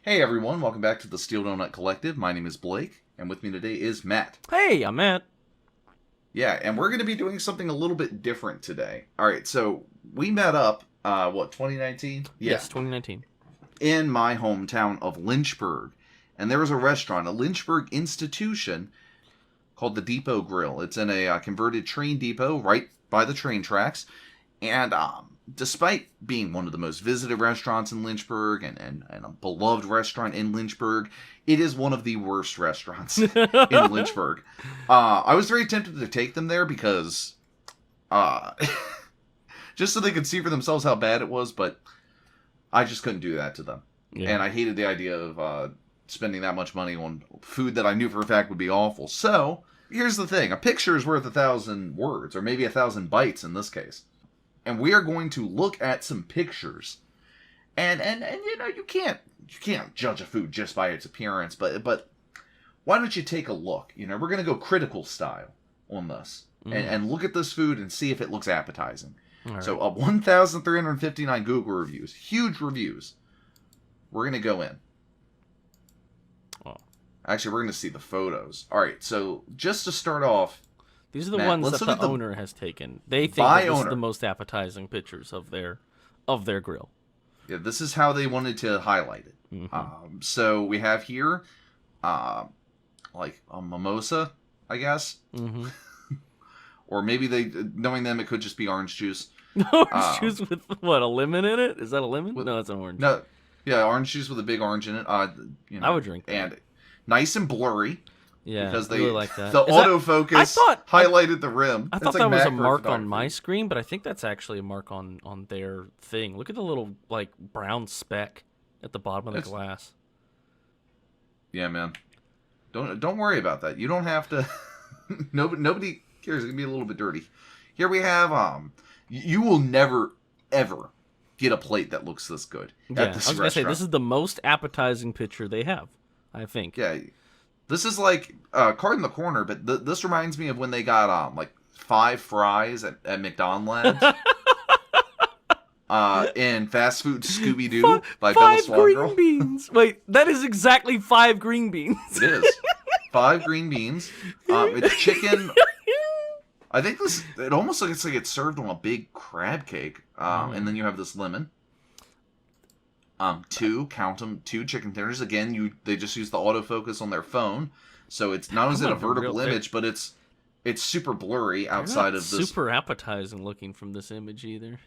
Hey everyone, welcome back to the Steel Donut Collective. My name is Blake, and with me today is Matt. Hey, I'm Matt. Yeah, and we're going to be doing something a little bit different today. Alright, so we met up, 2019? Yeah. Yes, 2019. In my hometown of Lynchburg. And there was a restaurant, a Lynchburg institution, called the Depot Grill. It's in a converted train depot right by the train tracks. And despite being one of the most visited restaurants in Lynchburg and a beloved restaurant in Lynchburg, it is one of the worst restaurants in Lynchburg. I was very tempted to take them there because just so they could see for themselves how bad it was, but I just couldn't do that to them. Yeah. And I hated the idea of spending that much money on food that I knew for a fact would be awful. So, here's the thing. A picture is worth 1,000 words, or maybe 1,000 bytes in this case. And we are going to look at some pictures. And you know, you can't judge a food just by its appearance, but why don't you take a look? You know, we're going to go critical style on this. And look at this food and see if it looks appetizing. Right. So, 1,359 Google reviews. Huge reviews. We're going to go in. Oh. Actually, we're going to see the photos. All right, so just to start off, these are the ones that the owner has taken. They think that this is the most appetizing pictures of their grill. Yeah, this is how they wanted to highlight it. Mm-hmm. So we have here, like a mimosa, I guess. Mm-hmm. Or maybe knowing them, it could just be orange juice. Orange juice with what? A lemon in it? Is that a lemon? No, it's an orange. No, yeah, orange juice with a big orange in it. You know, I would drink that. And nice and blurry. Yeah, because they really like that. The autofocus highlighted the rim. I thought that was a mark on my screen, but I think that's actually a mark on their thing. Look at the little like brown speck at the bottom of the glass. Yeah, man. Don't worry about that. You don't have to. Nobody cares. It's gonna be a little bit dirty. Here we have you will never ever get a plate that looks this good. Yeah, I was gonna say this is the most appetizing picture they have, I think. Yeah. This is like Card in the Corner, but this reminds me of when they got like 5 fries at McDonald's. In Fast Food Scooby-Doo by Bella Swan green Girl. Beans. Wait, that is exactly 5 green beans. It is 5 green beans. It's chicken. I think it almost looks like it's served on a big crab cake. And then you have this lemon. 2 chicken tenders. Again, they just use the autofocus on their phone, so it's not only a vertical image, but it's super blurry outside of this. Super appetizing looking from this image either.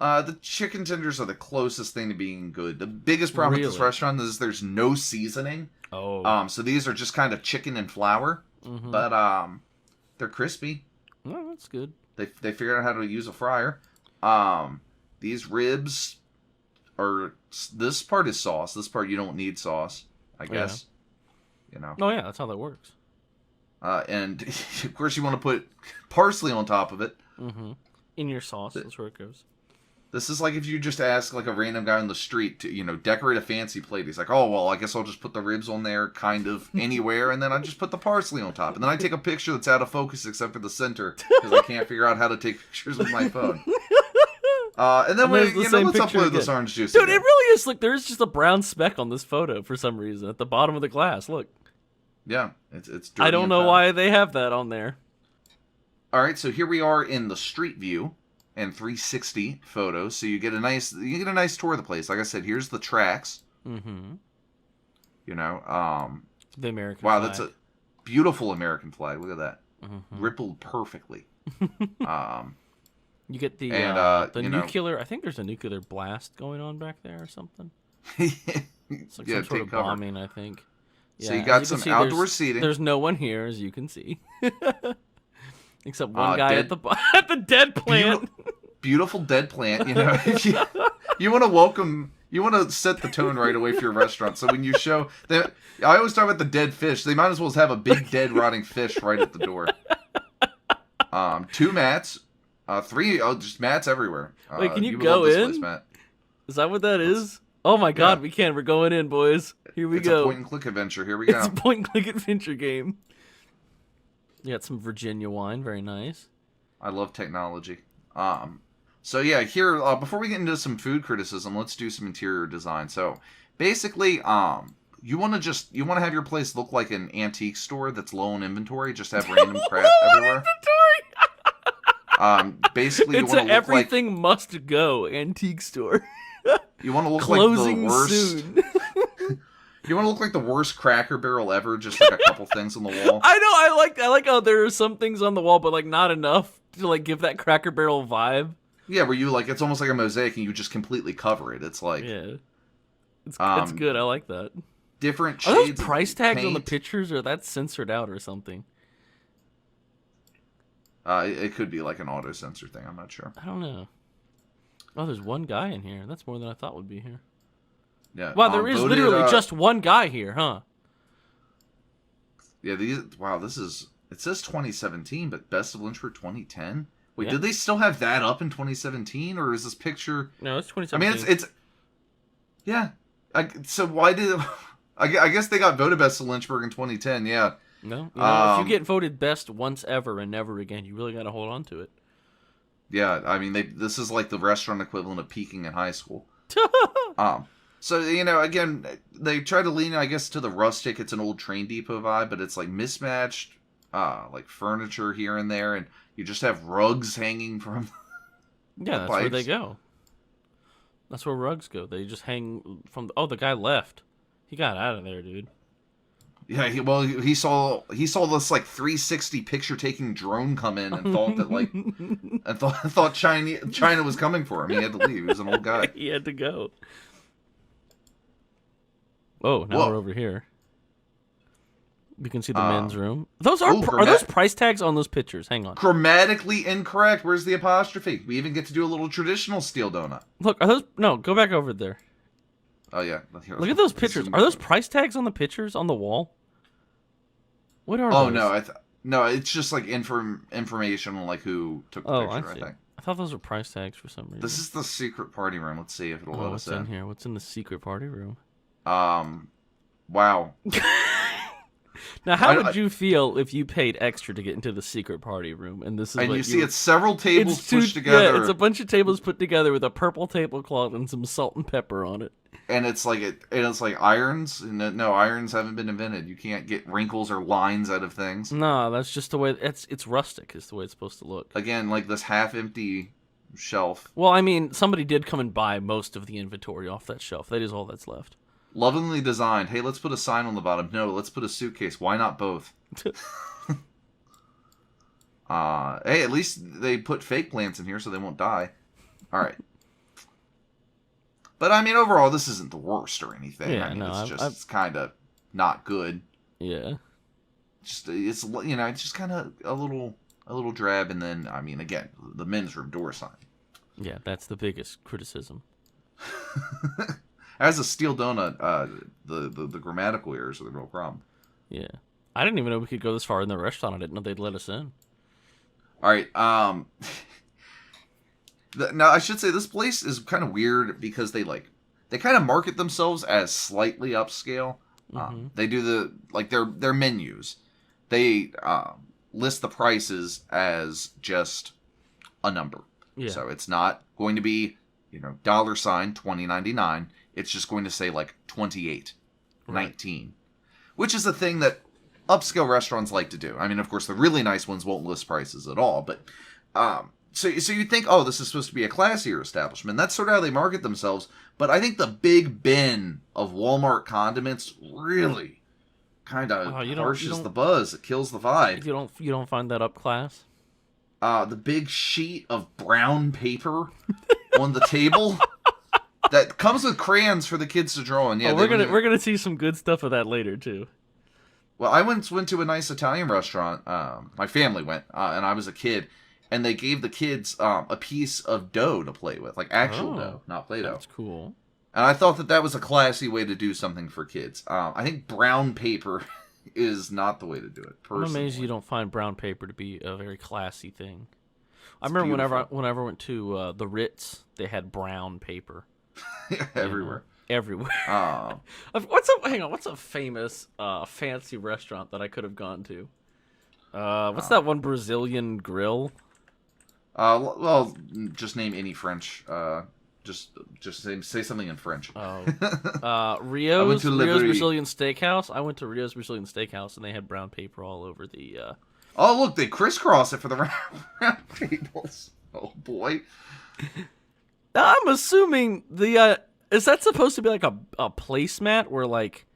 The chicken tenders are the closest thing to being good. The biggest problem with this restaurant is there's no seasoning. Oh. So these are just kind of chicken and flour, but they're crispy. Well, that's good. They figured out how to use a fryer. These ribs. This part is sauce. This part you don't need sauce, I guess. Yeah. You know. Oh yeah, that's how that works. And of course you want to put parsley on top of it. Mm-hmm. In your sauce, that's where it goes. This is like if you just ask like a random guy on the street to, decorate a fancy plate. He's like, oh, well, I guess I'll just put the ribs on there kind of anywhere, and then I just put the parsley on top. And then I take a picture that's out of focus except for the center, because I can't figure out how to take pictures with my phone. And then let's upload this orange juice. Dude, it really is. Look, there's just a brown speck on this photo for some reason at the bottom of the glass. Look. Yeah, it's dirty. I don't know why they have that on there. All right, so here we are in the street view and 360 photos. So you get a nice tour of the place. Like I said, here's the tracks. Mm-hmm. You know, the American flag. Wow, that's a beautiful American flag. Look at that, rippled perfectly. You get the nuclear. I think there's a nuclear blast going on back there or something. It's like some sort of bombing, I think. Yeah, so you got some outdoor seating. There's no one here, as you can see, except one guy at the dead plant. Beautiful dead plant. You know, if you want to welcome. You want to set the tone right away for your restaurant. So when you show I always talk about the dead fish. They might as well have a big dead rotting fish right at the door. 2 mats. 3, just mats everywhere. Wait, can you go in? Place, Matt. Is that what that is? Oh my god, we can. We're going in, boys. Here we go. It's a point-and-click adventure. Here we go. It's a point-and-click adventure game. You got some Virginia wine. Very nice. I love technology. So yeah, here before we get into some food criticism, let's do some interior design. So basically, you want to have your place look like an antique store that's low on inventory, just have random crap everywhere. Basically, you It's want to look everything must go antique store. You want to look Closing like the worst. soon. You want to look like the worst Cracker Barrel ever, just like a couple things on the wall. I know. I like how there are some things on the wall, but like not enough to like give that Cracker Barrel vibe. Yeah, where you like it's almost like a mosaic and you just completely cover it. It's like it's good. I like that. Different shades. Are those of price tags paint. on the pictures, or that's censored out or something? It could be like an auto censor thing. I'm not sure. I don't know. Oh, there's one guy in here. That's more than I thought would be here. Yeah. Wow, there is literally just one guy here, huh? Yeah. This is. It says 2017, but Best of Lynchburg 2010. Wait, Yeah. did they still have that up in 2017, or is this picture? No, it's 2017. I mean, it's. Yeah. So why did? I guess they got voted Best of Lynchburg in 2010. Yeah. No, if you get voted best once ever and never again, you really got to hold on to it. Yeah, I mean, this is like the restaurant equivalent of peaking in high school. So, again, they try to lean, I guess, to the rustic. It's an old train depot vibe, but it's like mismatched, like furniture here and there, and you just have rugs hanging from. Yeah, that's where they go. That's where rugs go. They just hang from. Oh, the guy left. He got out of there, dude. Yeah, he saw this like 360 picture taking drone come in and thought that like and thought China was coming for him. He had to leave. He was an old guy. He had to go. Oh, now we're over here. You can see the men's room. Are those price tags on those pictures? Hang on. Grammatically incorrect. Where's the apostrophe? We even get to do a little traditional steel donut. Look, are those? No, go back over there. Oh yeah. Look at those pictures. Are those price tags on the pictures on the wall? What are those? Oh no, no, it's just like information on like who took the picture. I think. I thought those were price tags for some reason. This is the secret party room. Let's see if it'll let us in. What's in here? What's in the secret party room? Wow. Now, how would you feel if you paid extra to get into the secret party room? And this is and you see it's several tables pushed together. Yeah, it's a bunch of tables put together with a purple tablecloth and some salt and pepper on it. And it's like irons. No, irons haven't been invented. You can't get wrinkles or lines out of things. No, that's just the way. It's rustic. Is the way it's supposed to look. Again, like this half-empty shelf. Well, I mean, somebody did come and buy most of the inventory off that shelf. That is all that's left. Lovingly designed. Hey, let's put a sign on the bottom. No, let's put a suitcase. Why not both? Hey, at least they put fake plants in here so they won't die. All right. But I mean, overall, this isn't the worst or anything. Yeah, I mean, it's kind of not good. Yeah. It's just kind of a little drab, and then I mean, again, the men's room door sign. Yeah, that's the biggest criticism. As a steel donut, the grammatical errors are the real problem. Yeah, I didn't even know we could go this far in the restaurant. I didn't know they'd let us in. All right. Now I should say this place is kind of weird because they kind of market themselves as slightly upscale. Mm-hmm. They do their menus. They list the prices as just a number. Yeah. So it's not going to be $$20.99. It's just going to say like 28, right. 19, which is a thing that upscale restaurants like to do. I mean, of course, the really nice ones won't list prices at all, but so you think, oh, this is supposed to be a classier establishment. That's sort of how they market themselves. But I think the big bin of Walmart condiments really kind of harshes the buzz. It kills the vibe. You don't find that up class? The big sheet of brown paper on the table that comes with crayons for the kids to draw on. Yeah, we're gonna see some good stuff of that later too. Well, I once went to a nice Italian restaurant. My family went, and I was a kid, and they gave the kids a piece of dough to play with, like actual dough, not Play-Doh. That's cool. And I thought that was a classy way to do something for kids. I think brown paper is not the way to do it. Personally. I'm amazed you don't find brown paper to be a very classy thing. I remember whenever I went to the Ritz, they had brown paper. Everywhere. Everywhere. What's a famous fancy restaurant that I could have gone to? What's that one Brazilian grill? Well, just name any French. Just say something in French. Rio's Brazilian Steakhouse. I went to Rio's Brazilian Steakhouse, and they had brown paper all over the. Oh, look, they crisscross it for the round tables. Oh boy. I'm assuming the is that supposed to be like a placemat where like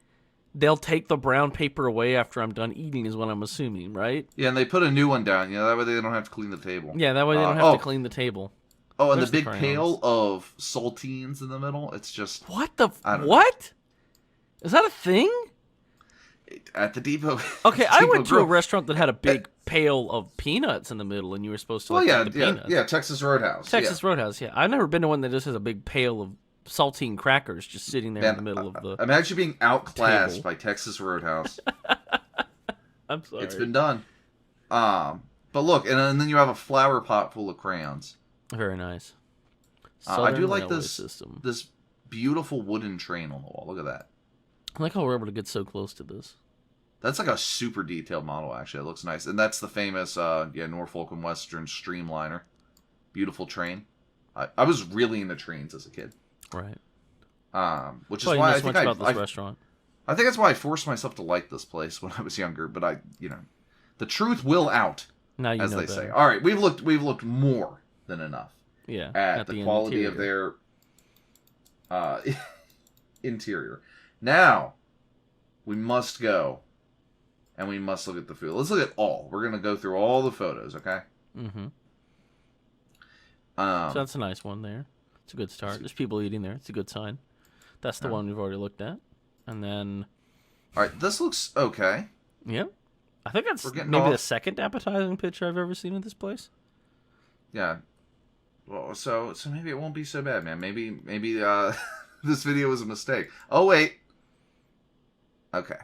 they'll take the brown paper away after I'm done eating is what I'm assuming, right? Yeah, and they put a new one down. That way they don't have to clean the table. Yeah, that way they don't have to clean the table. Oh, and the big pail of saltines in the middle. It's just what the what? Is that a thing? At the depot. Okay, I went to a restaurant that had a big pail of peanuts in the middle, and you were supposed to eat the peanuts. Yeah, Texas Roadhouse. Roadhouse, yeah. I've never been to one that just has a big pail of saltine crackers just sitting there in the middle of the Imagine being outclassed by Texas Roadhouse. I'm sorry. It's been done. But look, and then you have a flower pot full of crayons. Very nice. I do like this beautiful wooden train on the wall. Look at that. I like how we're able to get so close to this. That's like a super detailed model, actually. It looks nice. And that's the famous Norfolk and Western Streamliner. Beautiful train. I was really into trains as a kid. Right. Which is why I think restaurant. I think that's why I forced myself to like this place when I was younger. But the truth will out, now you as know they better. say. All right, we've looked more than enough. Yeah. At the quality of their interior. Now, we must go, and we must look at the food. Let's look at all. We're going to go through all the photos, okay? Mm-hmm. So that's a nice one there. It's a good start. There's people eating there. It's a good sign. That's the one we've already looked at. And then... All right, this looks okay. Yep. I think that's maybe the second appetizing picture I've ever seen at this place. Yeah. Well, so maybe it won't be so bad, man. Maybe this video was a mistake. Oh, wait. Okay.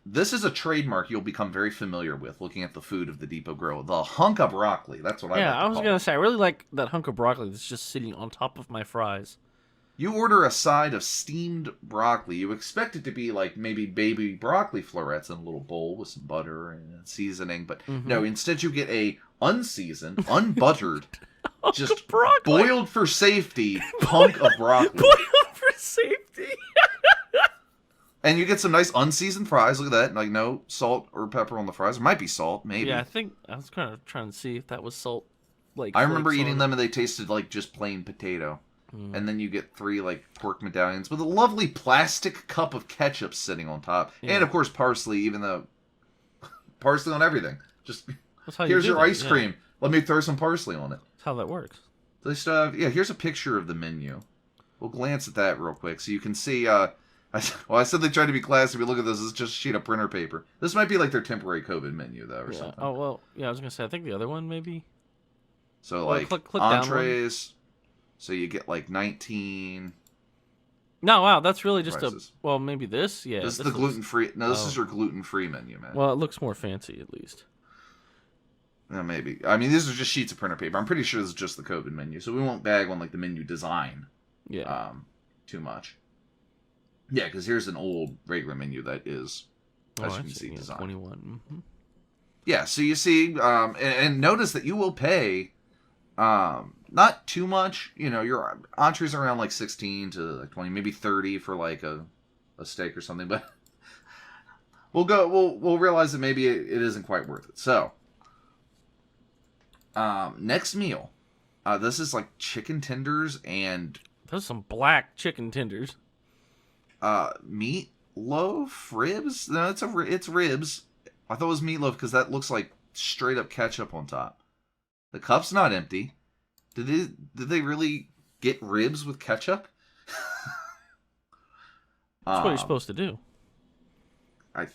This is a trademark you'll become very familiar with looking at the food of the Depot Grill. The hunk of broccoli. That's what I was going to say. I really like that hunk of broccoli that's just sitting on top of my fries. You order a side of steamed broccoli. You expect it to be like maybe baby broccoli florets in a little bowl with some butter and seasoning. But no, instead you get a unseasoned, unbuttered, just boiled for safety hunk of broccoli. Boiled for safety. And you get some nice unseasoned fries. Look at that. Like no salt or pepper on the fries. There might be salt, maybe. Yeah, I think I was kind of trying to see if that was salt. Like I remember eating them and they tasted like just plain potato. And then you get 3 like pork medallions with a lovely plastic cup of ketchup sitting on top. Yeah. And of course parsley, even though parsley on everything. Just here's your ice cream. Let me throw some parsley on it. That's how that works. They still have, here's a picture of the menu. We'll glance at that real quick so you can see I said they tried to be classy, but look at this. It's just a sheet of printer paper. This might be like their temporary COVID menu, though, or something. Oh, well, yeah, I was going to say, I think the other one, maybe. So, click entrees. So you get, 19... No, wow, that's really just maybe this? Yeah. This is the gluten-free... No, this is your gluten-free menu, man. Well, it looks more fancy, at least. Maybe. I mean, these are just sheets of printer paper. I'm pretty sure this is just the COVID menu, so we won't bag on, the menu design too much. Yeah, because here's an old regular menu that is, as you can see, designed. 21. Mm-hmm. Yeah, so you see, and notice that you will pay not too much. Your entrees are around 16 to 20, maybe 30 for a steak or something. But we'll realize that maybe it isn't quite worth it. So next meal, this is chicken tenders and those are some black chicken tenders. Meatloaf ribs? No, it's ribs. I thought it was meatloaf because that looks like straight up ketchup on top. The cup's not empty. Did they really get ribs with ketchup? That's what you're supposed to do. I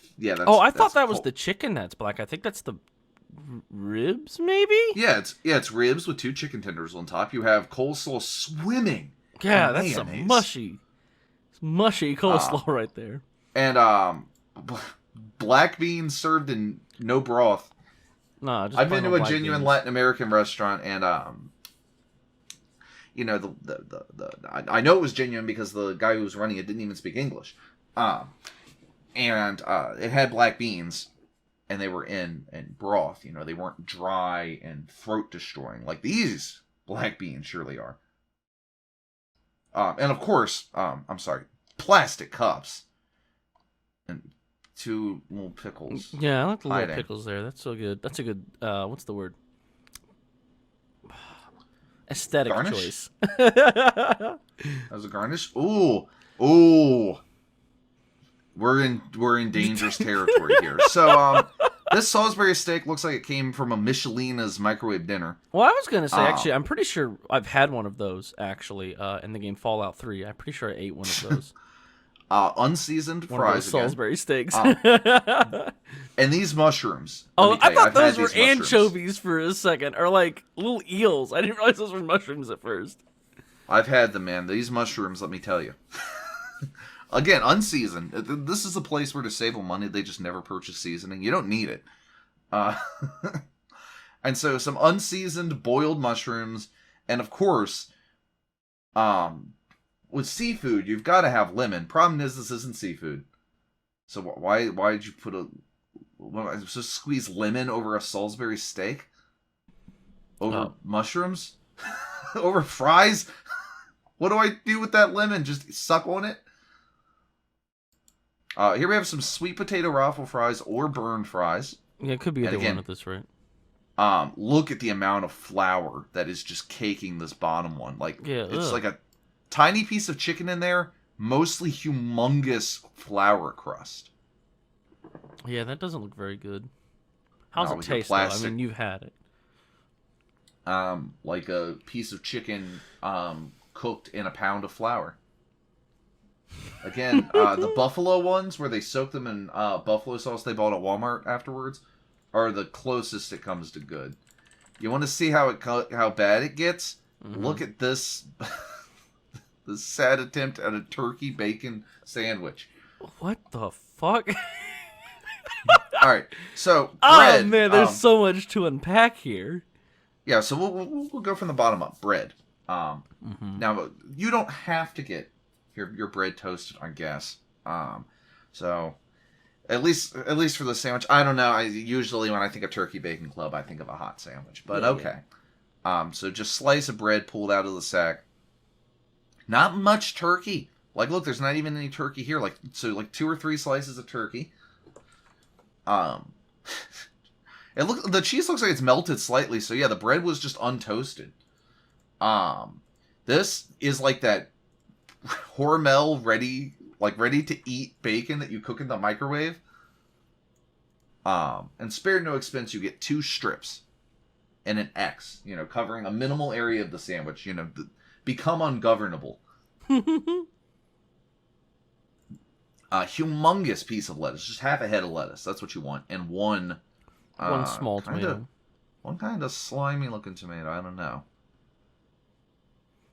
thought that was the chicken that's black. I think that's the ribs, maybe. Yeah, it's ribs with 2 chicken tenders on top. You have coleslaw swimming. Yeah, that's some mushy coleslaw right there. And black beans served in no broth. No, just I've been to a genuine beans. Latin American restaurant, and I know it was genuine because the guy who was running it didn't even speak English. And it had black beans, and they were in broth. You know, they weren't dry and throat destroying like these black beans surely are. And of course, I'm sorry, plastic cups and 2 little pickles. Yeah, I like the little pickles there. That's so good. That's a good. What's the word? Aesthetic choice. That was a garnish. Ooh. We're in dangerous territory here. So this Salisbury steak looks like it came from a Michelina's microwave dinner. Well, I was gonna say actually, I'm pretty sure I've had one of those actually in the game Fallout 3. I'm pretty sure I ate one of those. Unseasoned one fries. Of those Salisbury steaks. And these mushrooms. I thought those were anchovies for a second, or like little eels. I didn't realize those were mushrooms at first. I've had them, man. These mushrooms, let me tell you. Again, unseasoned. This is a place where to save money, they just never purchase seasoning. You don't need it. And so some unseasoned boiled mushrooms, and of course, with seafood, you've got to have lemon. Problem is, this isn't seafood. So why did you put just squeeze lemon over a Salisbury steak? Over mushrooms? Over fries? What do I do with that lemon? Just suck on it? Here we have some sweet potato waffle fries or burned fries. Yeah, it could be either one at this rate. Look at the amount of flour that is just caking this bottom one. Like, yeah, it's like a tiny piece of chicken in there, mostly humongous flour crust. Yeah, that doesn't look very good. How's it taste, though? I mean, you've had it. Like a piece of chicken cooked in a pound of flour. Again, the buffalo ones where they soak them in buffalo sauce they bought at Walmart afterwards are the closest it comes to good. You want to see how bad it gets? Mm-hmm. Look at this this sad attempt at a turkey bacon sandwich. What the fuck? All right, so bread. Oh man, there's so much to unpack here. Yeah, so we'll go from the bottom up. Bread. Now you don't have to get your bread toasted on gas. So at least for the sandwich, I don't know. Usually when I think of Turkey Bacon Club, I think of a hot sandwich. But yeah, okay. Yeah. So just slice of bread pulled out of the sack. Not much turkey. Like, look, there's not even any turkey here. Like 2 or 3 slices of turkey. The cheese looks like it's melted slightly. So yeah, the bread was just untoasted. This is like that Hormel ready to eat bacon that you cook in the microwave. And spared no expense, you get 2 strips and an X, covering a minimal area of the sandwich, become ungovernable. Humongous piece of lettuce, just half a head of lettuce. That's what you want. And one small tomato. One kind of slimy looking tomato. I don't know.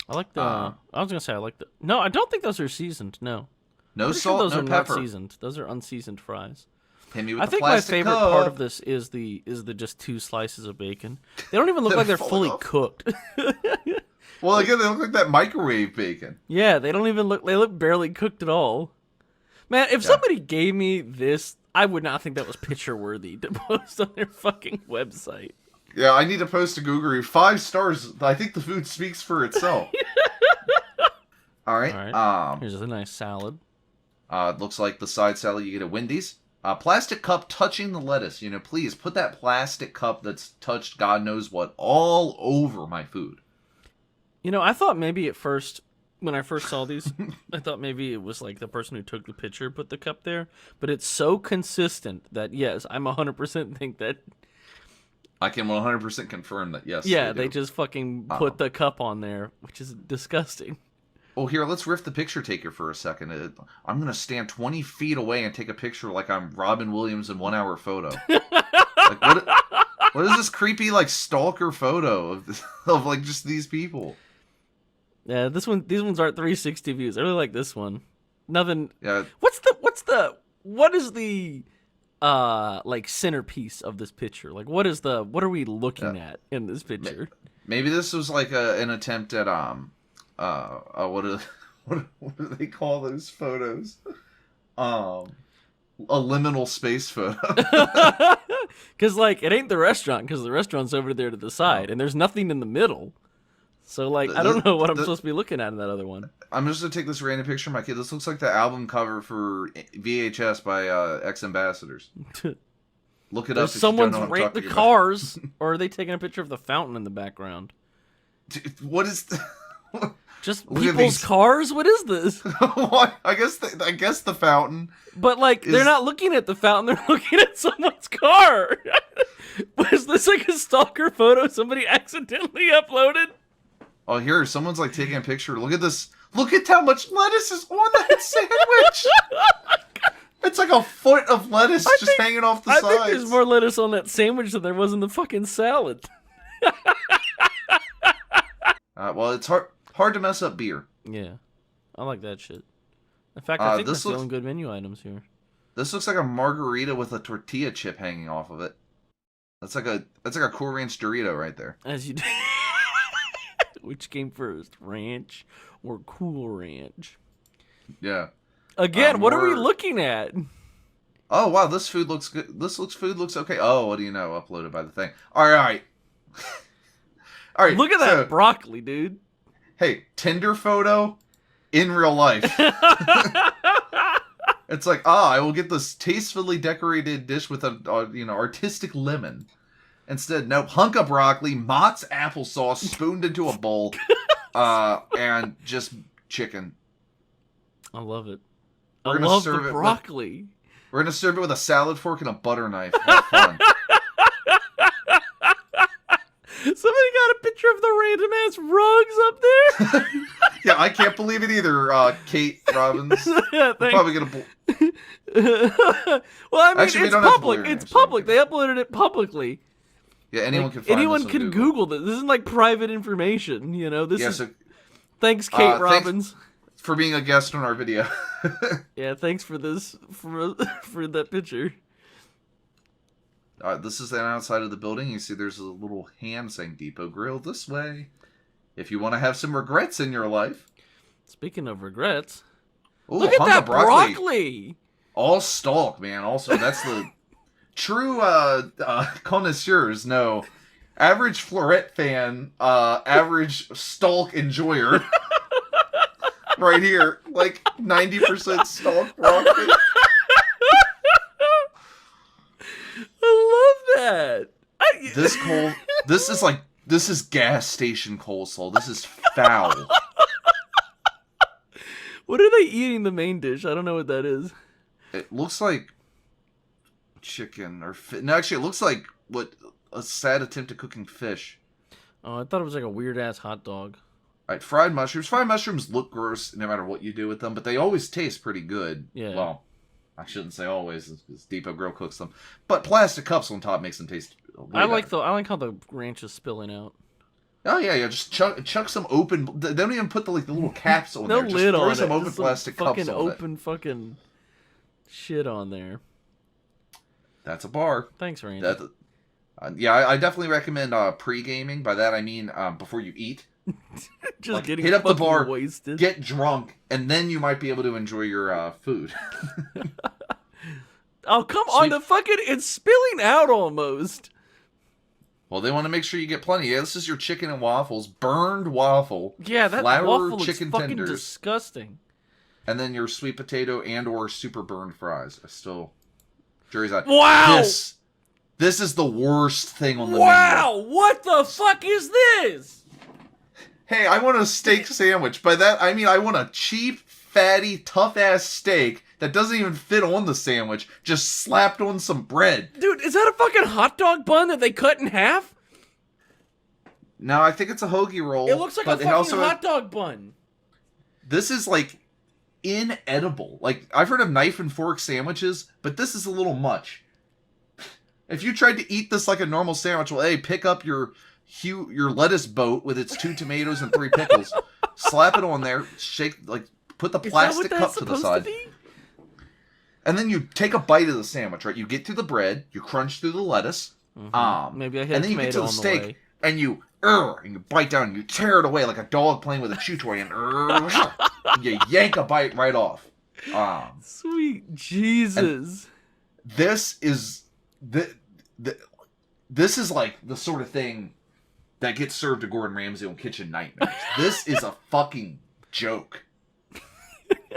I like the. I was gonna say I like the. No, I don't think those are seasoned. No. No salt, those no are pepper. Not seasoned. Those are unseasoned fries. I think my favorite part of this is the just 2 slices of bacon. They don't even look like they're fully cooked. Well, again, they look like that microwave bacon. Yeah, they don't even look. They look barely cooked at all. Man, if somebody gave me this, I would not think that was picture worthy to post on their fucking website. Yeah, I need to post to Google 5 stars. I think the food speaks for itself. All right. Here's a nice salad. It looks like the side salad you get at Wendy's. Plastic cup touching the lettuce. Please put that plastic cup that's touched God knows what all over my food. I thought maybe at first, when I first saw these, I thought maybe it was like the person who took the picture put the cup there. But it's so consistent that, yes, I'm 100% think that. I can 100% confirm that, yes. Yeah, they just fucking put the cup on there, which is disgusting. Well, here, let's riff the picture taker for a second. I'm going to stand 20 feet away and take a picture like I'm Robin Williams in 1 Hour Photo. What is this creepy, stalker photo of just these people? Yeah, these ones aren't 360 views. I really like this one. Nothing. Yeah. What is the centerpiece of this picture? What are we looking at in this picture? Maybe this was an attempt at what do they call those photos? A liminal space photo. Because, like, it ain't the restaurant, because the restaurant's over there to the side, and there's nothing in the middle. So, like, I don't know what I'm supposed to be looking at in that other one. I'm just going to take this random picture of my kid. This looks like the album cover for VHS by Ex-Ambassadors. Look it up. Someone's renting the cars, or are they taking a picture of the fountain in the background? Dude, what is... Just people's cars? What is this? What? I guess the fountain. But, like, they're not looking at the fountain. They're looking at someone's car. Was this, like, a stalker photo somebody accidentally uploaded? Oh, here, someone's, like, taking a picture. Look at this. Look at how much lettuce is on that sandwich. It's like a foot of lettuce hanging off the sides. I think there's more lettuce on that sandwich than there was in the fucking salad. Well, it's hard to mess up beer. Yeah, I like that shit. In fact, I think that's the only good menu items here. This looks like a margarita with a tortilla chip hanging off of it. That's like a Cool Ranch Dorito right there. As you do. Which came first, Ranch or Cool Ranch? Yeah. Again, what are we looking at? Oh wow, this food looks good. Food looks okay. Oh, what do you know? Uploaded by the thing. All right. All right. Look at that broccoli, dude. Hey, Tinder photo in real life. It's like, I will get this tastefully decorated dish with a artistic lemon. Instead, nope, hunk of broccoli, Mott's applesauce spooned into a bowl, and just chicken. I love it. I love the broccoli. We're gonna serve it with a salad fork and a butter knife. Have fun. Somebody got a picture of the random ass rugs up there. Yeah, I can't believe it either, Kate Robbins. Yeah, thanks. Probably gonna. Well, I mean, actually, it's public. It's public. They uploaded it publicly. Yeah, anyone can find anyone can Google this. This isn't like private information, you know. This is. Thanks, Kate Robbins, for being a guest on our video. Yeah, thanks for this for that picture. This is the outside of the building. You see, there's a little hand saying "Depot Grill" this way. If you want to have some regrets in your life. Speaking of regrets, ooh, look at that broccoli. All stalk, man. Also, that's the true connoisseurs know. Average Florette fan, average stalk enjoyer. Right here, like 90% stalk broccoli. I love that. This is gas station coleslaw. This is foul. What are they eating the main dish? I don't know what that is. It looks like chicken or no, actually, it looks like a sad attempt at cooking fish. Oh, I thought it was like a weird ass hot dog. All right, fried mushrooms. Fried mushrooms look gross no matter what you do with them, but they always taste pretty good. Yeah. Well, I shouldn't say always, because Depot Grill cooks them. But plastic cups on top makes them taste. I like how the ranch is spilling out. Oh yeah. Just chuck some open. They don't even put the little caps on there. No lid on it. Throw some open plastic cups on it. Fucking open fucking shit on there. That's a bar. Thanks, Randy. Yeah, I definitely recommend pre-gaming. By that I mean before you eat. Just getting hit up the bar, wasted. Get drunk, and then you might be able to enjoy your food. Oh, come on, it's spilling out almost. Well, they want to make sure you get plenty. Yeah, this is your chicken and waffles, burned waffle. Yeah, that waffle chicken looks fucking tenders, disgusting. And then your sweet potato and or super burned fries. Jury's out. Wow! This is the worst thing on the menu. Wow! What the fuck is this? Hey, I want a steak sandwich. By that, I mean I want a cheap, fatty, tough-ass steak that doesn't even fit on the sandwich, just slapped on some bread. Dude, is that a fucking hot dog bun that they cut in half? No, I think it's a hoagie roll. It looks like a fucking hot dog bun. This is, inedible. I've heard of knife and fork sandwiches, but this is a little much. If you tried to eat this like a normal sandwich, well, hey, pick up your lettuce boat with its 2 tomatoes and 3 pickles, slap it on there, shake, put the plastic cup to the side. And then you take a bite of the sandwich, right? You get through the bread, you crunch through the lettuce, maybe I hit and then you get to the steak, and you bite down, and you tear it away like a dog playing with a chew toy, and you yank a bite right off. Sweet Jesus. This is this is like the sort of thing that gets served to Gordon Ramsay on Kitchen Nightmares. This is a fucking joke.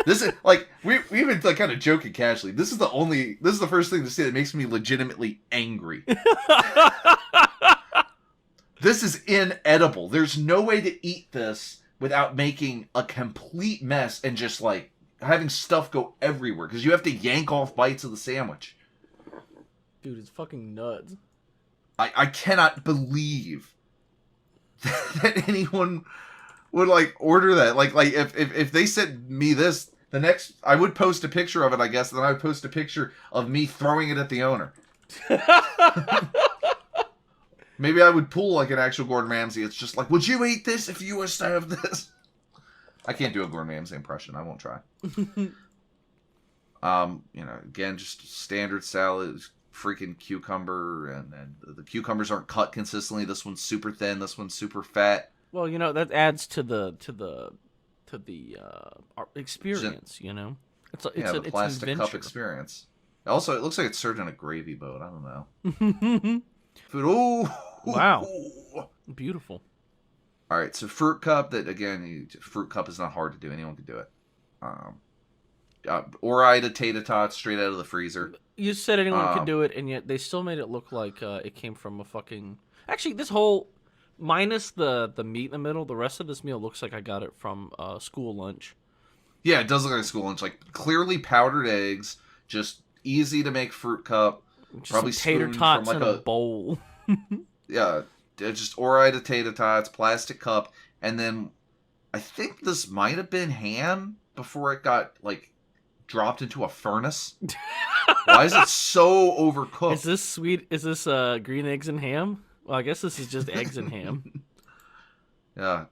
This is like we even like kind of joking casually. This is the first thing to say that makes me legitimately angry. This is inedible. There's no way to eat this without making a complete mess and just like having stuff go everywhere because you have to yank off bites of the sandwich. Dude, it's fucking nuts. I cannot believe that anyone would like order that. Like if they sent me this, the next I would post a picture of it, I guess, and then I would post a picture of me throwing it at the owner. Maybe I would pull like an actual Gordon Ramsay. It's just like, would you eat this if you was to have this? I can't do a Gordon Ramsay impression. I won't try. Again, just standard salad, freaking cucumber, and the cucumbers aren't cut consistently. This one's super thin. This one's super fat. Well, that adds to the experience. It's the plastic an cup experience. Also, it looks like it's served in a gravy boat. I don't know. Food. Oh, wow, beautiful. All right, so fruit cup. That again, fruit cup is not hard to do. Anyone can do it. Ore-ida tater tots straight out of the freezer. You said anyone could do it, and yet they still made it look like it came from a fucking. Actually, this whole minus the meat in the middle, the rest of this meal looks like I got it from school lunch. Yeah, it does look like a school lunch. Like clearly powdered eggs, just easy to make fruit cup. Just probably tater tots from like in a bowl. Yeah, just ore-ida tater tots, plastic cup, and then I think this might have been ham before it got like dropped into a furnace. Why is it so overcooked? Is this sweet? Is this green eggs and ham? Well, I guess this is just eggs and ham. Yeah,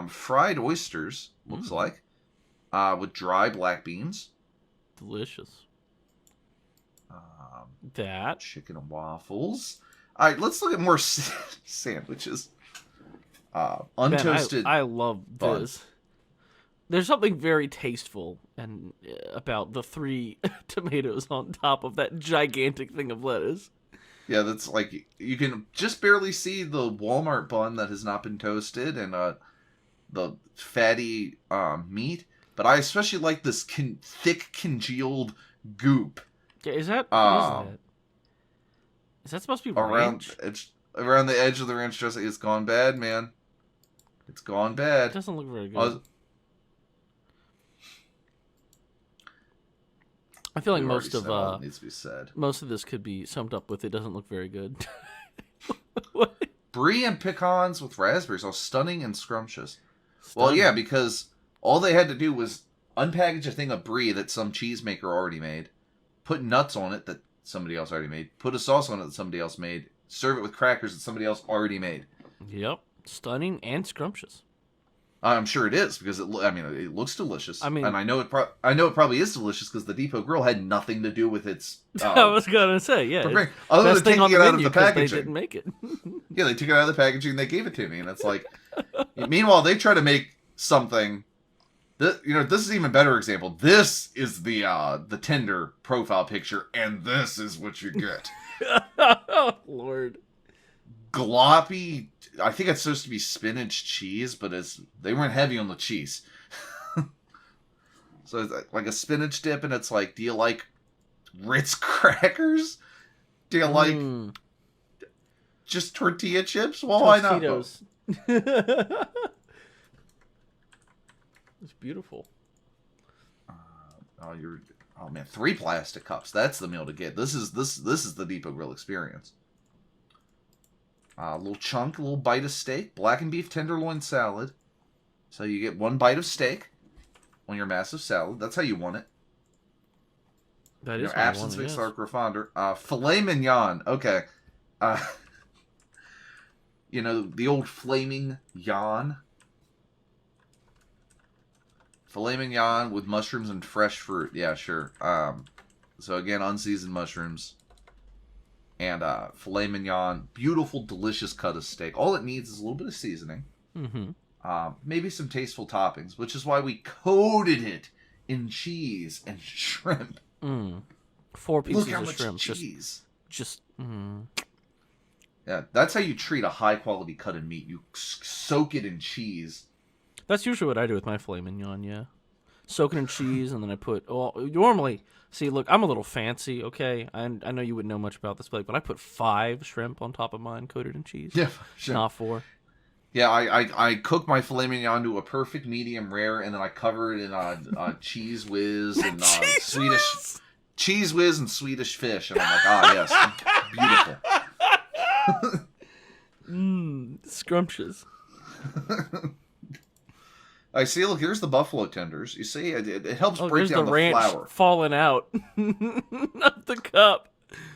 fried oysters looks like, with dry black beans. Delicious. That chicken and waffles. All right, let's look at more sandwiches. Untoasted. Man, I love this. There's something very tasteful and about the 3 tomatoes on top of that gigantic thing of lettuce. Yeah, that's like you can just barely see the Walmart bun that has not been toasted and the fatty meat. But I especially like this thick congealed goop. Yeah, is that what is that supposed to be ranch? Around the edge of the ranch dressing? It's gone bad, man. It's gone bad. It doesn't look very good. I feel like most of needs to be said. Most of this could be summed up with it doesn't look very good. Brie and pecans with raspberries, all stunning and scrumptious. Well, yeah, because all they had to do was unpackage a thing of brie that some cheesemaker already made, put nuts on it that somebody else already made, put a sauce on it that somebody else made, serve it with crackers that somebody else already made. Yep, stunning and scrumptious. I'm sure it is because it looks delicious. I mean, and I know it probably is delicious because the Depot Grill had nothing to do with its. I was gonna say, yeah, other than taking it out of the packaging. They didn't make it. Yeah, they took it out of the packaging and they gave it to me, and it's like. Meanwhile, they try to make something. This is an even better example. This is the Tinder profile picture, and this is what you get. Oh, Lord. Gloppy. I think it's supposed to be spinach cheese, but they weren't heavy on the cheese. So it's like a spinach dip, and it's like, do you like Ritz crackers? Do you like just tortilla chips? Well, why not? It's beautiful. Oh man, 3 plastic cups. That's the meal to get. This is the Depot Grill experience. A little bite of steak, blackened beef tenderloin salad. So you get 1 bite of steak on your massive salad. That's how you want it. That is absence makes the heart fonder. Filet mignon. Okay. The old flaming yon. Filet mignon with mushrooms and fresh fruit. Yeah, sure. So again, unseasoned mushrooms. And filet mignon. Beautiful, delicious cut of steak. All it needs is a little bit of seasoning. Mm-hmm. Maybe some tasteful toppings, which is why we coated it in cheese and shrimp. 4 pieces Look how of much shrimp. cheese. Just Yeah, that's how you treat a high-quality cut of meat. You soak it in cheese. That's usually what I do with my filet mignon, yeah. Soak it in cheese, and then I put... Well, normally... See, look, I'm a little fancy, okay? I know you wouldn't know much about this, but I put 5 shrimp on top of mine, coated in cheese. Yeah, sure. Not 4. Yeah, I cook my filet mignon to a perfect medium rare, and then I cover it in cheese whiz and Swedish... Cheese whiz and Swedish fish. And I'm like, yes, beautiful. Scrumptious. I see, look, here's the buffalo tenders. You see, it helps break down the ranch flour. Falling out of the cup.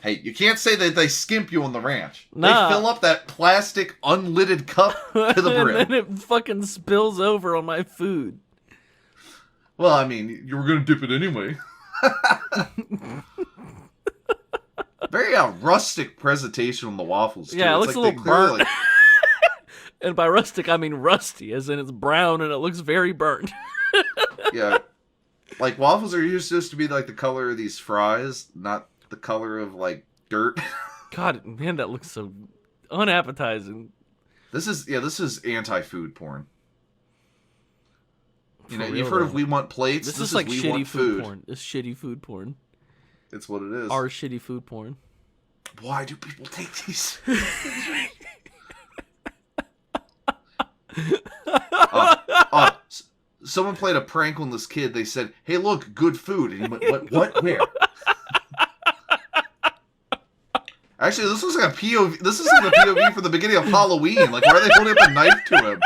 Hey, you can't say that they skimp you on the ranch. Nah. They fill up that plastic, unlidded cup to the brim. And then it fucking spills over on my food. Well, I mean, you were going to dip it anyway. Very rustic presentation on the waffles, too. Yeah, it looks a little burnt. Like... And by rustic, I mean rusty, as in it's brown and it looks very burnt. Yeah. Like, waffles are supposed to be like the color of these fries, not the color of, like, dirt. God, man, that looks so unappetizing. This is anti-food porn. You know, you've though. heard of We Want Plates. This is like We shitty Want food Food. porn. It's shitty food porn. It's what it is. Our shitty food porn. Why do people take these? Someone played a prank on this kid. They said, "Hey, look, good food." And he went, "What? Where?" Actually, this looks like a POV. This is like a POV for the beginning of Halloween. Like, why are they holding up a knife to him?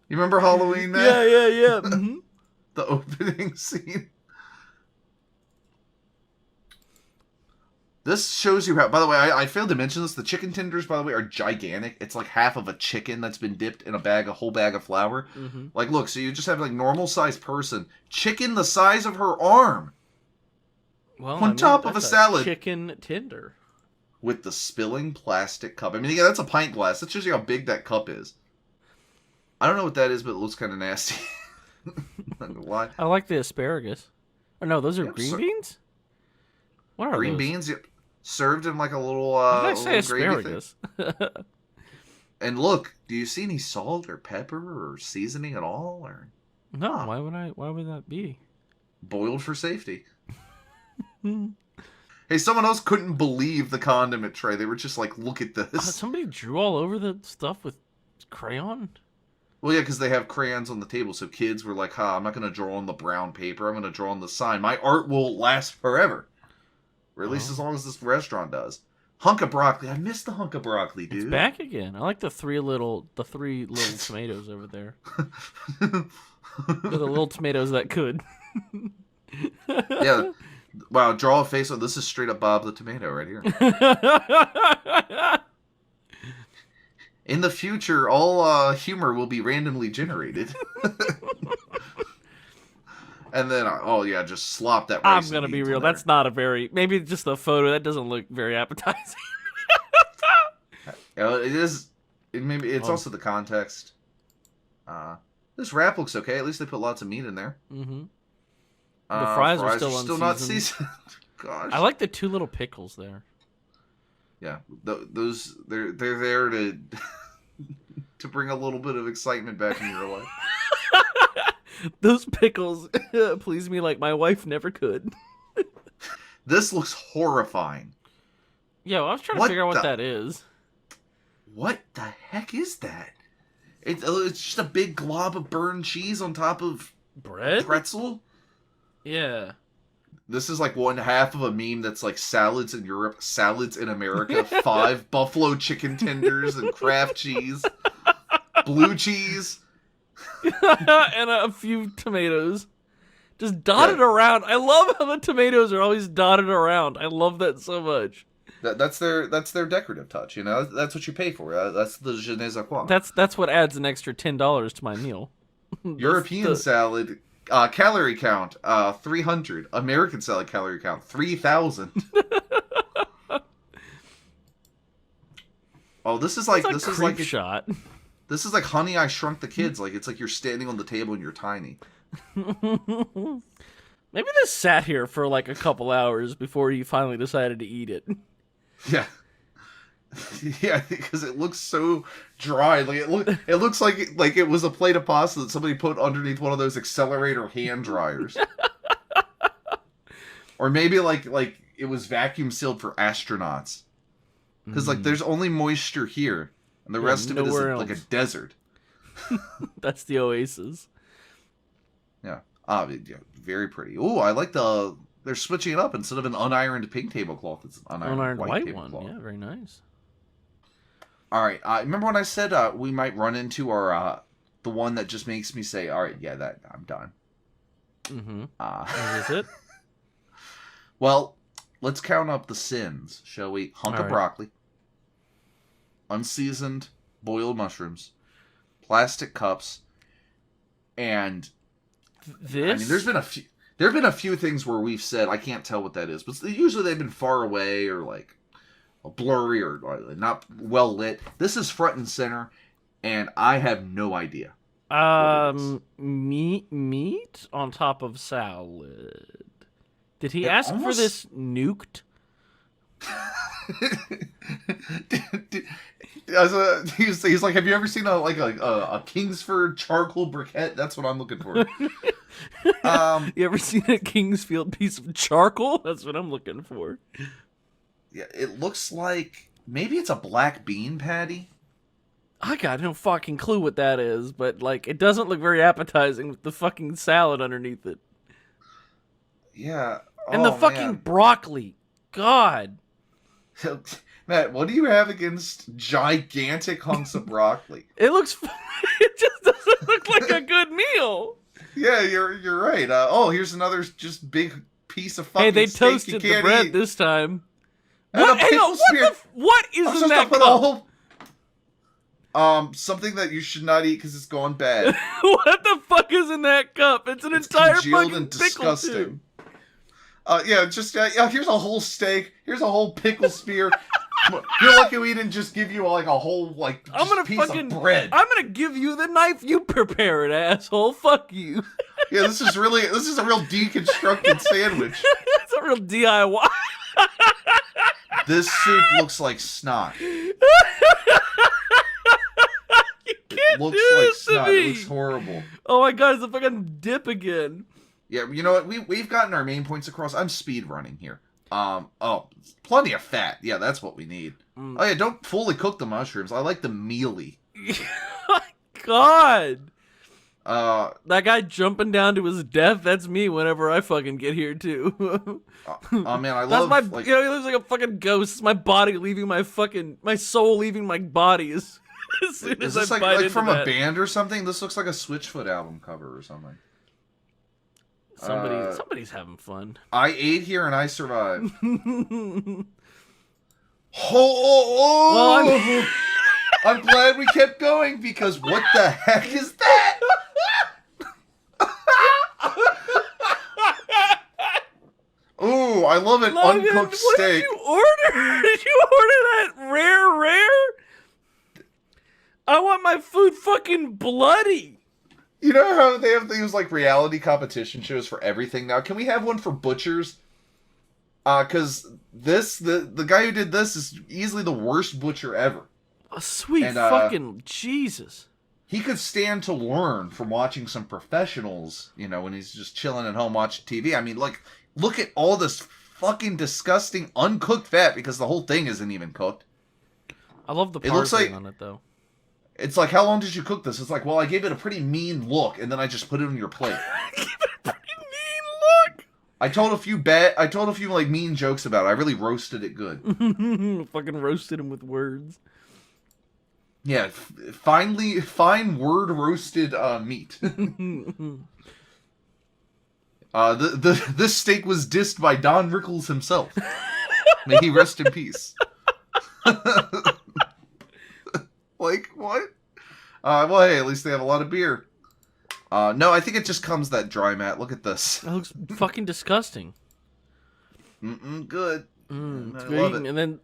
You remember Halloween, man? Yeah. Mm-hmm. The opening scene. This shows you how... By the way, I failed to mention this. The chicken tenders, by the way, are gigantic. It's like half of a chicken that's been dipped in a whole bag of flour. Mm-hmm. Like, look, so you just have, like, normal-sized person. Chicken the size of her arm. Well, on top of a salad. Chicken tender. With the spilling plastic cup. I mean, yeah, that's a pint glass. That shows you how big that cup is. I don't know what that is, but it looks kind of nasty. Not gonna lie. I like the asparagus. Oh, no, those are green beans? What are green those? Beans? Yep. Served in like a little Why did I say gravy asparagus? And look, do you see any salt or pepper or seasoning at all? Or No, why would that be? Boiled for safety. Hey, someone else couldn't believe the condiment tray. They were just like, look at this. Somebody drew all over the stuff with crayon? Well, yeah, because they have crayons on the table, so kids were like, I'm not going to draw on the brown paper. I'm going to draw on the sign. My art will last forever. Or at least as long as this restaurant does. Hunk of broccoli. I miss the hunk of broccoli, dude. It's back again. I like the three little tomatoes over there. The little tomatoes that could. Yeah. Wow, draw a face on this is straight up Bob the Tomato right here. In the future, all humor will be randomly generated. And then, just slop that rice. I'm going to be real. That's not a very... Maybe just the photo. That doesn't look very appetizing. It is... It's also the context. This wrap looks okay. At least they put lots of meat in there. Mm-hmm. The fries are still not seasoned. Gosh. I like the 2 little pickles there. Yeah, those they're there to to bring a little bit of excitement back in your life. Those pickles please me like my wife never could. This looks horrifying. Yeah, I was trying to figure out what that is. What the heck is that? It's just a big glob of burned cheese on top of bread pretzel. Yeah. This is like 1/2 of a meme that's like salads in Europe, salads in America, 5 buffalo chicken tenders and Kraft cheese, blue cheese, and a few tomatoes. Just dotted around. I love how the tomatoes are always dotted around. I love that so much. That's their decorative touch, you know? That's what you pay for. That's the je ne sais quoi. That's what adds an extra $10 to my meal. European salad... calorie count, 300. American salad calorie count, 3,000. Oh, this is like shot. This is like Honey, I Shrunk the Kids. Like it's like you're standing on the table and you're tiny. Maybe this sat here for like a couple hours before you finally decided to eat it. Yeah. Yeah, because it looks so dry. Like it looks like it was a plate of pasta that somebody put underneath one of those accelerator hand dryers. Or maybe like it was vacuum sealed for astronauts. Because like there's only moisture here, and the rest of it is like a desert. That's the oasis. Yeah. Yeah, very pretty. Ooh, I like they're switching it up. Instead of an unironed pink tablecloth, it's an unironed white tablecloth. Yeah, very nice. All right. Remember when I said we might run into our the one that just makes me say, all right, yeah, that I'm done. Mm-hmm. Is it? Well, let's count up the sins, shall we? Hunk of broccoli, unseasoned boiled mushrooms, plastic cups, and this. I mean, there have been a few things where we've said I can't tell what that is, but usually they've been far away or like blurry or not well lit. This is front and center, and I have no idea. Meat on top of salad. Did he ask for this nuked? He's like, have you ever seen a Kingsford charcoal briquette? That's what I'm looking for. You ever seen a Kingsfield piece of charcoal? That's what I'm looking for. Yeah, it looks like maybe it's a black bean patty. I got no fucking clue what that is, but like it doesn't look very appetizing with the fucking salad underneath it. Yeah. And the fucking broccoli. God. Matt, what do you have against gigantic hunks of broccoli? It looks it just doesn't look like a good meal. Yeah, you're right. Here's another just big piece of fucking Hey, they steak toasted you can't the bread eat. this time. What? Hang on, what is in that cup? Something that you should not eat because it's gone bad. What the fuck is in that cup? It's entire congealed fucking and pickle disgusting. tube. Here's a whole steak. Here's a whole pickle spear. You're lucky we didn't just give you like a whole piece of bread. I'm gonna give you the knife you prepared, asshole. Fuck you. Yeah, this is a real deconstructed sandwich. It's a real DIY. This soup looks like snot. You can't It looks do like this to snot. me. It looks horrible. Oh my god, it's a fucking dip again. Yeah, you know what? We've gotten our main points across. I'm speed running here. Plenty of fat. Yeah, that's what we need. Oh yeah, don't fully cook the mushrooms. I like the mealy. God. That guy jumping down to his death, that's me whenever I fucking get here too. Man, I that's love he looks like a fucking ghost. It's my body leaving my soul leaving my body as soon as this I bite into from that. a band or something? This looks like a Switchfoot album cover or something. Somebody's having fun. I ate here and I survived. I'm glad we kept going because what the heck is that? Ooh, I love an uncooked steak. What did you order? Did you order that rare? I want my food fucking bloody. You know how they have these like reality competition shows for everything now? Can we have one for butchers? Because the guy who did this is easily the worst butcher ever. Oh, sweet fucking Jesus. He could stand to learn from watching some professionals, when he's just chilling at home watching TV. I mean, like, look at all this fucking disgusting uncooked fat because the whole thing isn't even cooked. I love the parsley on it, though. It's like, how long did you cook this? It's like, well, I gave it a pretty mean look, and then I just put it on your plate. Give it a pretty mean look. I told a few like mean jokes about it. I really roasted it good. Fucking roasted him with words. Yeah, fine word roasted meat. This steak was dissed by Don Rickles himself. May he rest in peace. Like, what? Well, hey, at least they have a lot of beer. No, I think it just comes that dry, Matt. Look at this. That looks fucking disgusting. Good. It's I great. love it. And then,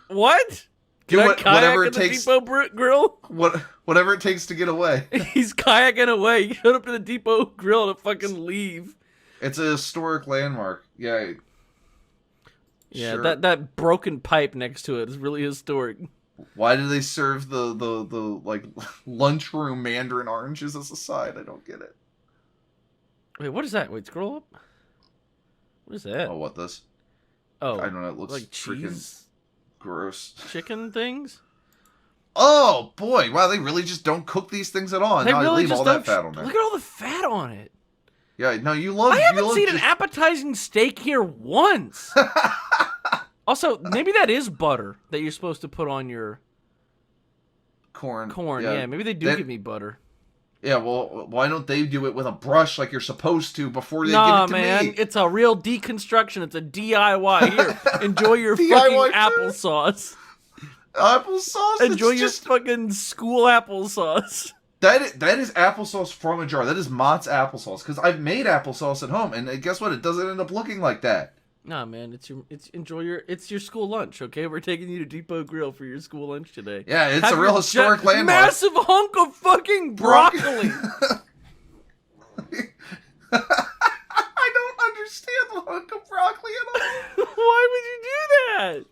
what? Do whatever it the takes. Depot Grill? Whatever it takes to get away. He's kayaking away. He showed up to the Depot Grill to fucking leave. It's a historic landmark. Yeah. Yeah, Sure. that broken pipe next to it is really historic. Why do they serve the like lunchroom mandarin oranges as a side? I don't get it. Wait, what is that? Wait, scroll up. What is that? Oh, what this? Oh, I don't know. It looks like freaking cheese gross. chicken things? Oh boy! Wow, they really just don't cook these things at all. And They now I really leave just all don't. that fat on there. Look at all the fat on it. Yeah, no, you love. I haven't seen an just... appetizing steak here once. Also, maybe that is butter that you're supposed to put on your corn. Yeah, maybe they do give me butter. Yeah, well, why don't they do it with a brush like you're supposed to before they give it to man, me? it's a real deconstruction. It's a DIY. Here, enjoy your DIY fucking applesauce. Applesauce? Enjoy your just... fucking school applesauce. That is applesauce from a jar. That is Mott's applesauce. Because I've made applesauce at home, and guess what? It doesn't end up looking like that. Nah, man, it's your school lunch. Okay, we're taking you to Depot Grill for your school lunch today. Yeah, it's a real historic landmark. Massive hunk of fucking broccoli. I don't understand the hunk of broccoli at all. Why would you do that?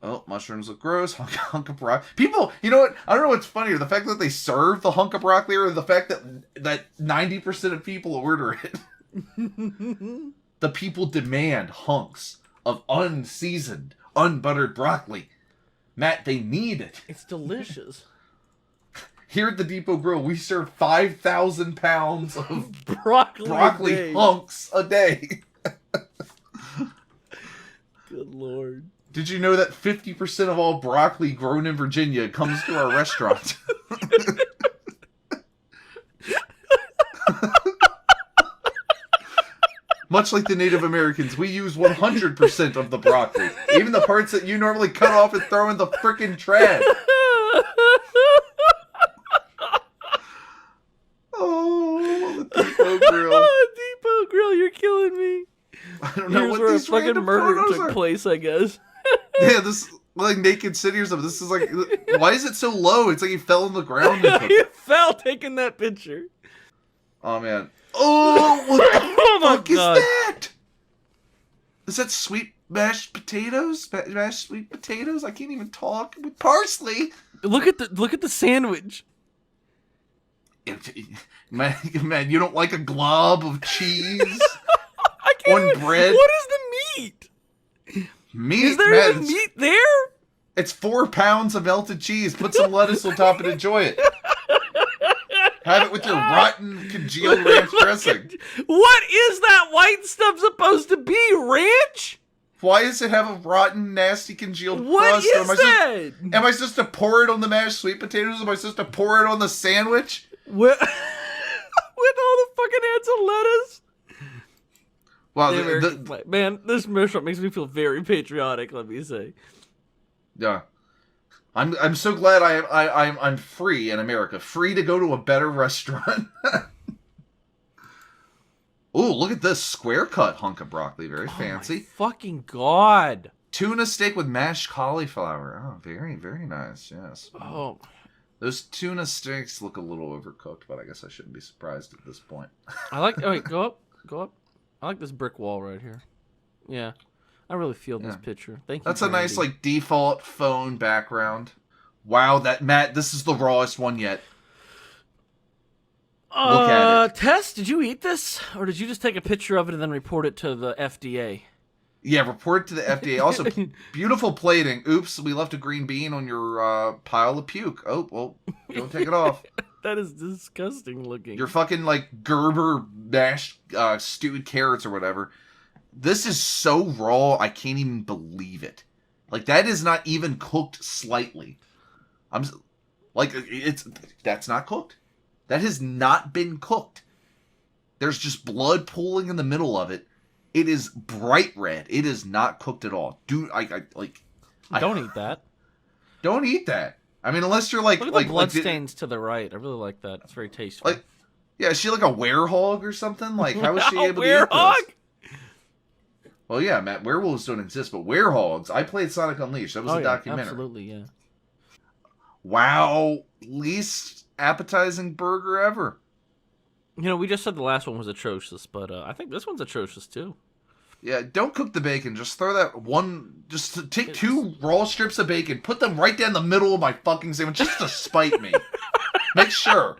Oh, mushrooms look gross. Hunk of broccoli. People, you know what? I don't know what's funnier, the fact that they serve the hunk of broccoli or the fact that 90% of people order it. The people demand hunks of unseasoned, unbuttered broccoli. Matt, they need it. It's delicious. Here at the Depot Grill, we serve 5,000 pounds of broccoli hunks a day. Good Lord. Did you know that 50% of all broccoli grown in Virginia comes to our restaurant? Much like the Native Americans, we use 100% of the broccoli. Even the parts that you normally cut off and throw in the frickin' trash. Oh, the Depot Grill. Depot Grill, you're killing me. I don't know what where these a fucking random murder photos took are. place, I guess. Yeah, this like Naked City or something. This is like, why is it so low? It's like he fell on the ground. And He fell taking that picture. Oh man. Oh, what the Oh my fuck is God. that? Is that sweet mashed potatoes? Mashed sweet potatoes? I can't even talk with parsley. Look at the sandwich. Man, you don't like a glob of cheese I can't on even, bread? What is the meat? Meat? Is there man, even meat there? It's 4 pounds of melted cheese. Put some lettuce on top and enjoy it. Have it with your rotten congealed ranch dressing. What is that white stuff supposed to be? Ranch? Why does it have a rotten, nasty congealed What crust? is that? Am I supposed to pour it on the mashed sweet potatoes? Am I supposed to pour it on the sandwich? With all the fucking heads of lettuce? Well, Man, this restaurant makes me feel very patriotic, let me say. yeah. I'm so glad I'm free in America. Free to go to a better restaurant. Ooh, look at this square cut hunk of broccoli. Very fancy. My fucking God. Tuna steak with mashed cauliflower. Oh, very, very nice. Yes. Oh. Those tuna steaks look a little overcooked, but I guess I shouldn't be surprised at this point. I like... Oh, wait, go up. Go up. I like this brick wall right here. Yeah. I really feel this picture. Thank you. That's a nice, like, default phone background. Wow, Matt, this is the rawest one yet. Look at it. Tess, did you eat this? Or did you just take a picture of it and then report it to the FDA? Yeah, report it to the FDA. Also, beautiful plating. Oops, we left a green bean on your pile of puke. Oh, well, don't take it off. That is disgusting looking. Your fucking, like, Gerber mashed stewed carrots or whatever. This is so raw, I can't even believe it. Like, that is not even cooked slightly. That's not cooked. That has not been cooked. There's just blood pooling in the middle of it. It is bright red. It is not cooked at all. Don't eat that. Don't eat that. I mean, unless you're like... Look at the blood stains to the right. I really like that. It's very tasteful. Like, yeah, is she like a werehog or something? Like, how is she able to eat this? Well, yeah, Matt, werewolves don't exist, but werehogs. I played Sonic Unleashed. That was a documentary. Absolutely, yeah. Wow. Least appetizing burger ever. You know, we just said the last one was atrocious, but I think this one's atrocious, too. Yeah, don't cook the bacon. Just throw that one. Just take 2 raw strips of bacon, put them right down the middle of my fucking sandwich, just to spite me. Make sure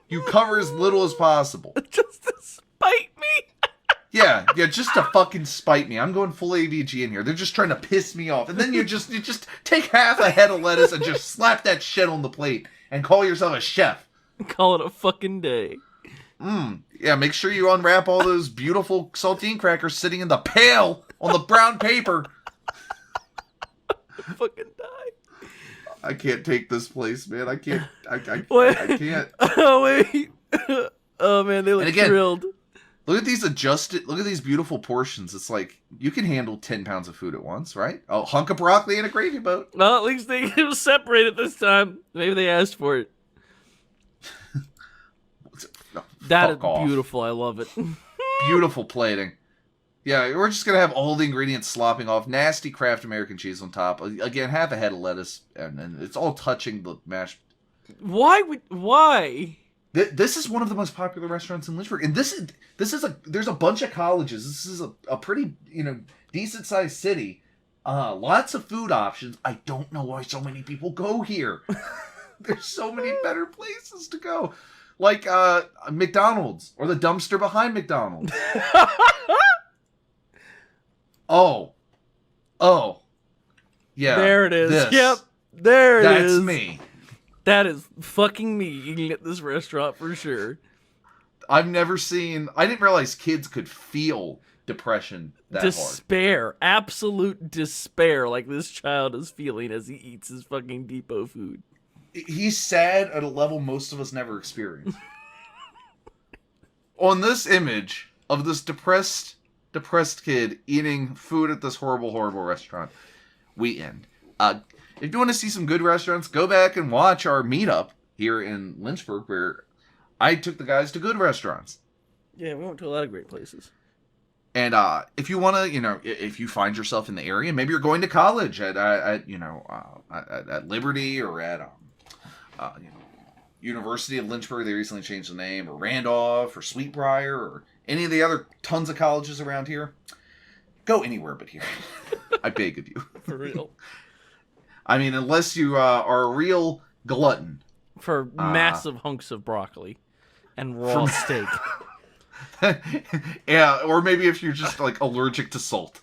you cover as little as possible. Just to spite me. Yeah, just to fucking spite me. I'm going full AVG in here. They're just trying to piss me off, and then you just take half a head of lettuce and just slap that shit on the plate and call yourself a chef. Call it a fucking day. Yeah, make sure you unwrap all those beautiful saltine crackers sitting in the pail on the brown paper. Fucking die. I can't take this place, man. I can't. I can't. Oh, wait. Oh, man, they look thrilled. Look at these beautiful portions. It's like, you can handle 10 pounds of food at once, right? Oh, hunk of broccoli and a gravy boat. Well, at least it was separated this time. Maybe they asked for it. That is beautiful. I love it. Beautiful plating. Yeah, we're just going to have all the ingredients slopping off. Nasty Kraft American cheese on top. Again, half a head of lettuce. And it's all touching the mashed. Why? This is one of the most popular restaurants in Lynchburg. And there's a bunch of colleges. This is a pretty, decent sized city. Lots of food options. I don't know why so many people go here. There's so many better places to go. Like McDonald's or the dumpster behind McDonald's. Oh. Yeah. There it is. Yep. There it is. That's me. That is fucking me eating at this restaurant for sure. I didn't realize kids could feel depression that despair. hard. Absolute despair like this child is feeling as he eats his fucking depot food. He's sad at a level most of us never experience. On this image of this depressed kid eating food at this horrible, horrible restaurant, we end. If you want to see some good restaurants, go back and watch our meetup here in Lynchburg where I took the guys to good restaurants. Yeah, we went to a lot of great places. And if you want to, if you find yourself in the area, maybe you're going to college at Liberty or at University of Lynchburg, they recently changed the name, or Randolph, or Sweetbriar, or any of the other tons of colleges around here, go anywhere but here. I beg of you. For real. I mean, unless you are a real glutton. For massive hunks of broccoli and raw steak. Yeah, or maybe if you're just, allergic to salt.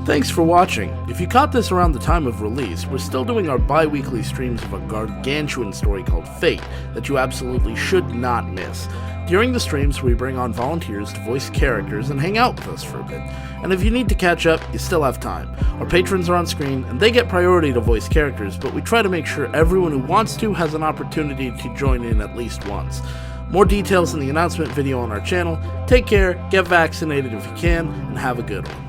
Thanks for watching. If you caught this around the time of release, we're still doing our bi-weekly streams of a gargantuan story called Fate that you absolutely should not miss. During the streams, we bring on volunteers to voice characters and hang out with us for a bit. And if you need to catch up, you still have time. Our patrons are on screen, and they get priority to voice characters, but we try to make sure everyone who wants to has an opportunity to join in at least once. More details in the announcement video on our channel. Take care, get vaccinated if you can, and have a good one.